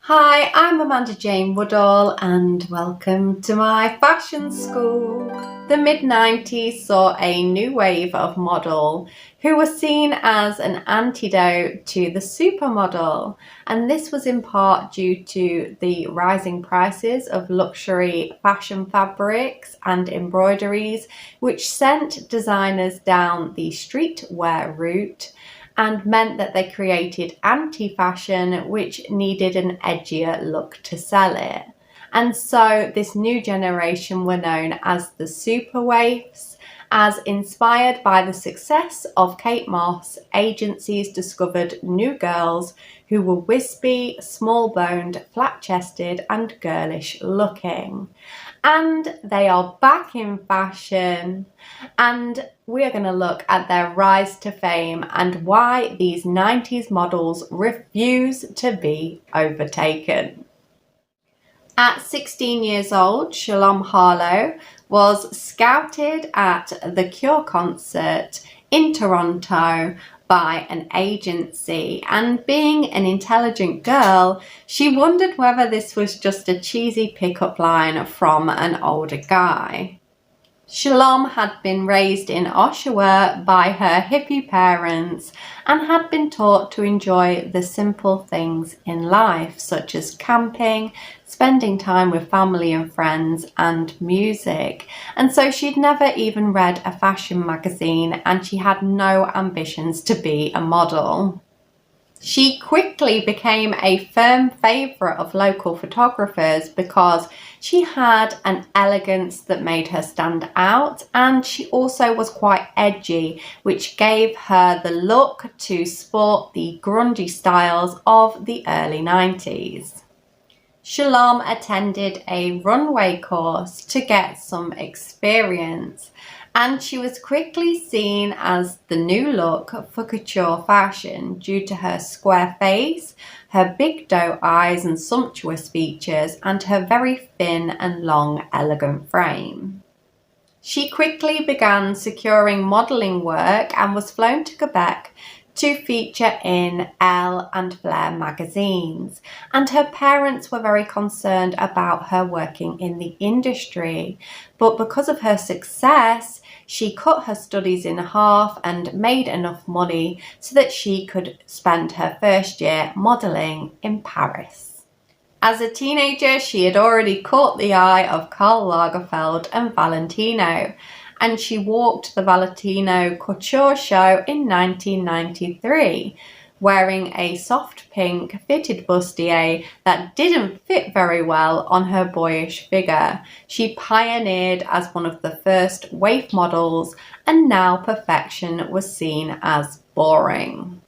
Hi, I'm Amanda Jane Woodall and welcome to my fashion school. The mid-90s saw a new wave of model who were seen as an antidote to the supermodel, and this was in part due to the rising prices of luxury fashion fabrics and embroideries, which sent designers down the streetwear route and meant that they created anti-fashion, which needed an edgier look to sell it. And so this new generation were known as the super waifs. As inspired by the success of Kate Moss, agencies discovered new girls who were wispy, small-boned, flat-chested and girlish looking. And they are back in fashion, and we're going to look at their rise to fame and why these 90s models refuse to be overtaken. At 16 years old, Shalom Harlow was scouted at the Cure concert in Toronto by an agency, and being an intelligent girl, she wondered whether this was just a cheesy pickup line from an older guy. Shalom had been raised in Oshawa by her hippie parents and had been taught to enjoy the simple things in life, such as camping, spending time with family and friends, and music. And so she'd never even read a fashion magazine, and she had no ambitions to be a model. She quickly became a firm favourite of local photographers because she had an elegance that made her stand out, and she also was quite edgy, which gave her the look to sport the grungy styles of the early 90s. Shalom attended a runway course to get some experience, and she was quickly seen as the new look for couture fashion due to her square face, her big doe eyes and sumptuous features, and her very thin and long, elegant frame. She quickly began securing modelling work and was flown to Quebec to feature in Elle and Flair magazines, and her parents were very concerned about her working in the industry, but because of her success, she cut her studies in half and made enough money so that she could spend her first year modelling in Paris. As a teenager, she had already caught the eye of Karl Lagerfeld and Valentino, and she walked the Valentino couture show in 1993, wearing a soft pink fitted bustier that didn't fit very well on her boyish figure. She pioneered as one of the first waif models, and now perfection was seen as boring.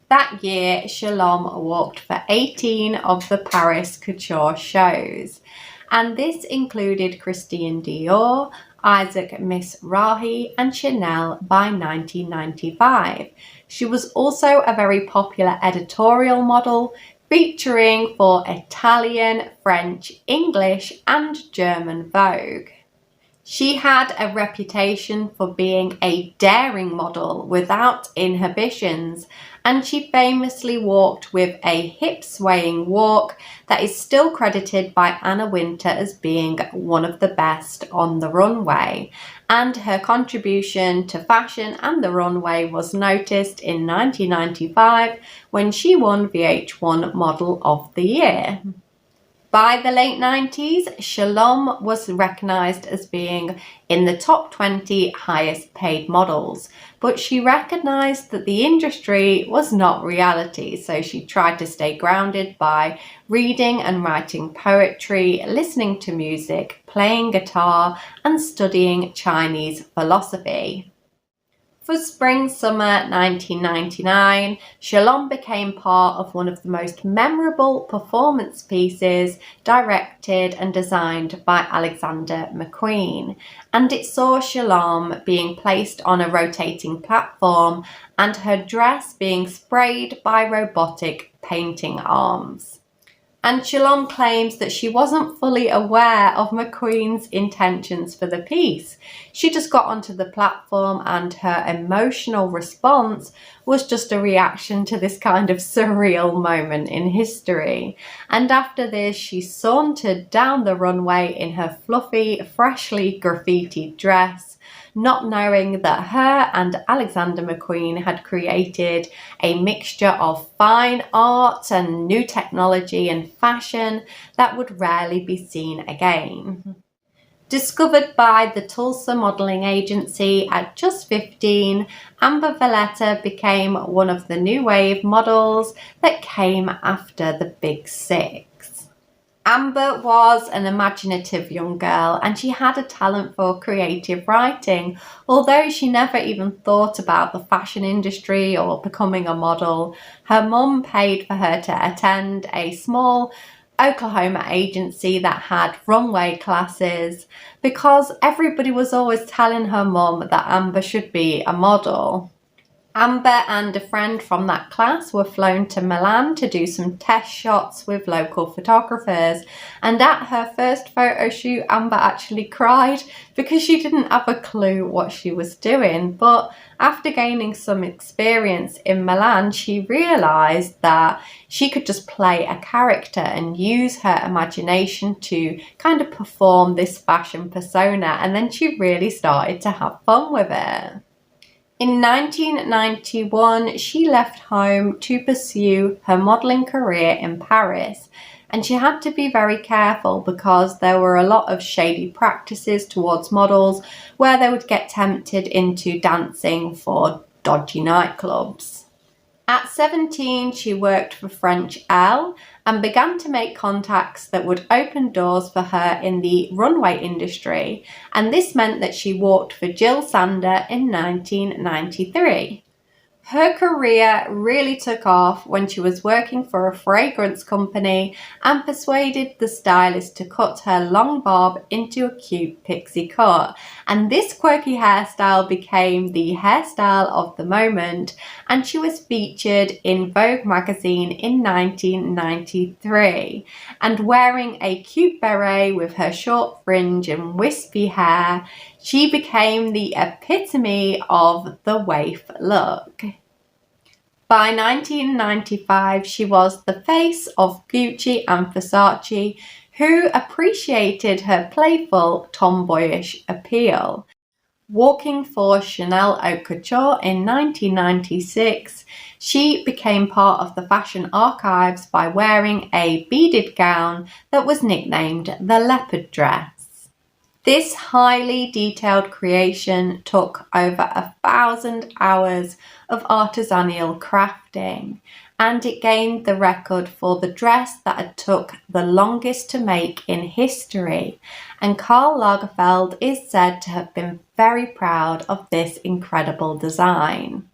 That year, Shalom walked for 18 of the Paris couture shows, and this included Christian Dior, Isaac Mizrahi and Chanel by 1995. She was also a very popular editorial model, featuring for Italian, French, English and German Vogue. She had a reputation for being a daring model without inhibitions, and she famously walked with a hip-swaying walk that is still credited by Anna Wintour as being one of the best on the runway. And her contribution to fashion and the runway was noticed in 1995 when she won VH1 Model of the Year. By the late 90s, Shalom was recognised as being in the top 20 highest paid models, but she recognised that the industry was not reality, so she tried to stay grounded by reading and writing poetry, listening to music, playing guitar, and studying Chinese philosophy. For spring-summer 1999, Shalom became part of one of the most memorable performance pieces directed and designed by Alexander McQueen, and it saw Shalom being placed on a rotating platform and her dress being sprayed by robotic painting arms. And Shalom claims that she wasn't fully aware of McQueen's intentions for the piece. She just got onto the platform and her emotional response was just a reaction to this kind of surreal moment in history. And after this, she sauntered down the runway in her fluffy, freshly graffitied dress, not knowing that her and Alexander McQueen had created a mixture of fine art and new technology and fashion that would rarely be seen again. Discovered by the Tulsa modeling agency at just 15, Amber Valletta became one of the new wave models that came after the Big Six. Amber was an imaginative young girl and she had a talent for creative writing. Although she never even thought about the fashion industry or becoming a model, her mum paid for her to attend a small Oklahoma agency that had runway classes because everybody was always telling her mum that Amber should be a model. Amber and a friend from that class were flown to Milan to do some test shots with local photographers, and at her first photo shoot Amber actually cried because she didn't have a clue what she was doing. But after gaining some experience in Milan, she realised that she could just play a character and use her imagination to kind of perform this fashion persona, and then she really started to have fun with it. In 1991, she left home to pursue her modelling career in Paris, and she had to be very careful because there were a lot of shady practices towards models where they would get tempted into dancing for dodgy nightclubs. At 17, she worked for French Elle and began to make contacts that would open doors for her in the runway industry, and this meant that she walked for Jill Sander in 1993. Her career really took off when she was working for a fragrance company and persuaded the stylist to cut her long bob into a cute pixie cut. And this quirky hairstyle became the hairstyle of the moment, and she was featured in Vogue magazine in 1993. And wearing a cute beret with her short fringe and wispy hair, she became the epitome of the waif look. By 1995, she was the face of Gucci and Versace, who appreciated her playful, tomboyish appeal. Working for Chanel Haute Couture in 1996, she became part of the fashion archives by wearing a beaded gown that was nicknamed the leopard dress. This highly detailed creation took over 1,000 hours of artisanal crafting, and it gained the record for the dress that it took the longest to make in history, and Karl Lagerfeld is said to have been very proud of this incredible design.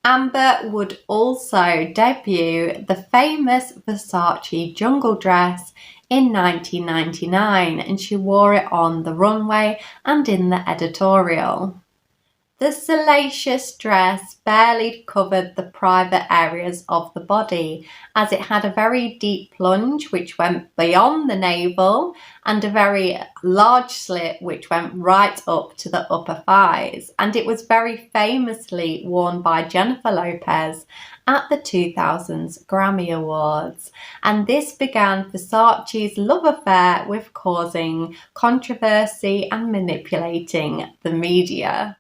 Amber would also debut the famous Versace jungle dress in 1999, and she wore it on the runway and in the editorial. The salacious dress barely covered the private areas of the body, as it had a very deep plunge which went beyond the navel and a very large slit which went right up to the upper thighs, and it was very famously worn by Jennifer Lopez at the 2000s Grammy Awards, and this began Versace's love affair with causing controversy and manipulating the media.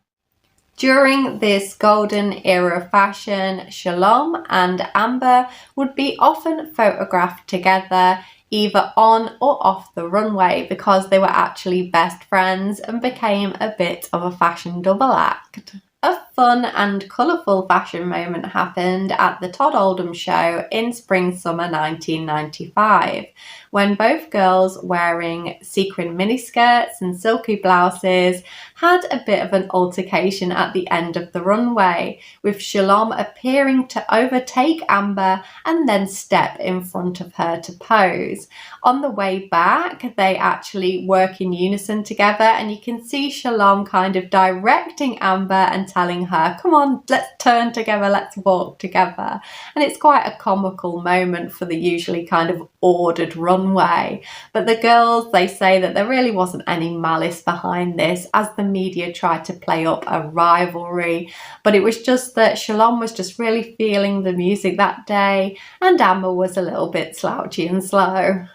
During this golden era of fashion, Shalom and Amber would be often photographed together, either on or off the runway, because they were actually best friends and became a bit of a fashion double act. A fun and colourful fashion moment happened at the Todd Oldham show in spring-summer 1995, when both girls wearing sequin miniskirts and silky blouses had a bit of an altercation at the end of the runway, with Shalom appearing to overtake Amber and then step in front of her to pose. On the way back, they actually work in unison together, and you can see Shalom kind of directing Amber and telling her, come on, let's turn together, let's walk together. And it's quite a comical moment for the usually kind of ordered runway. But the girls, they say that there really wasn't any malice behind this, as the media tried to play up a rivalry. But it was just that Shalom was just really feeling the music that day, and Amber was a little bit slouchy and slow.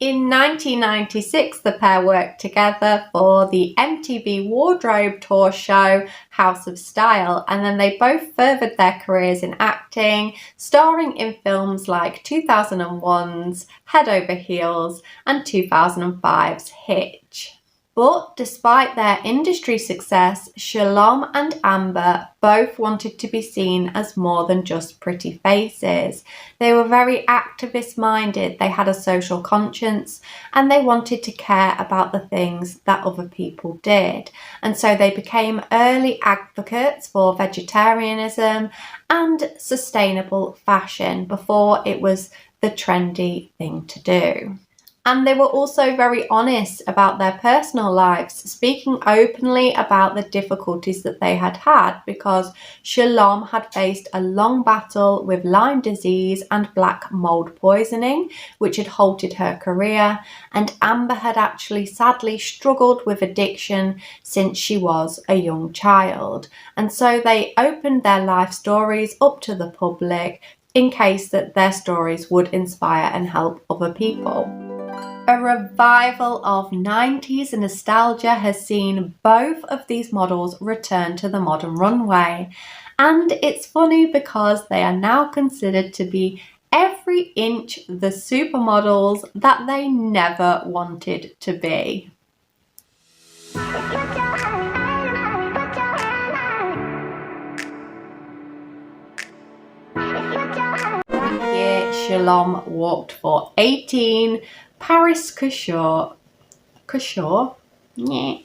In 1996, the pair worked together for the MTV Wardrobe Tour show House of Style, and then they both furthered their careers in acting, starring in films like 2001's Head Over Heels and 2005's Hitch. But despite their industry success, Shalom and Amber both wanted to be seen as more than just pretty faces. They were very activist-minded, they had a social conscience, and they wanted to care about the things that other people did. And so they became early advocates for vegetarianism and sustainable fashion before it was the trendy thing to do. And they were also very honest about their personal lives, speaking openly about the difficulties that they had had, because Shalom had faced a long battle with Lyme disease and black mold poisoning, which had halted her career, and Amber had actually sadly struggled with addiction since she was a young child. And so they opened their life stories up to the public in case that their stories would inspire and help other people. A revival of 90s nostalgia has seen both of these models return to the modern runway. And it's funny because they are now considered to be every inch the supermodels that they never wanted to be. Here, Shalom walked for 18 Paris couture. Yeah.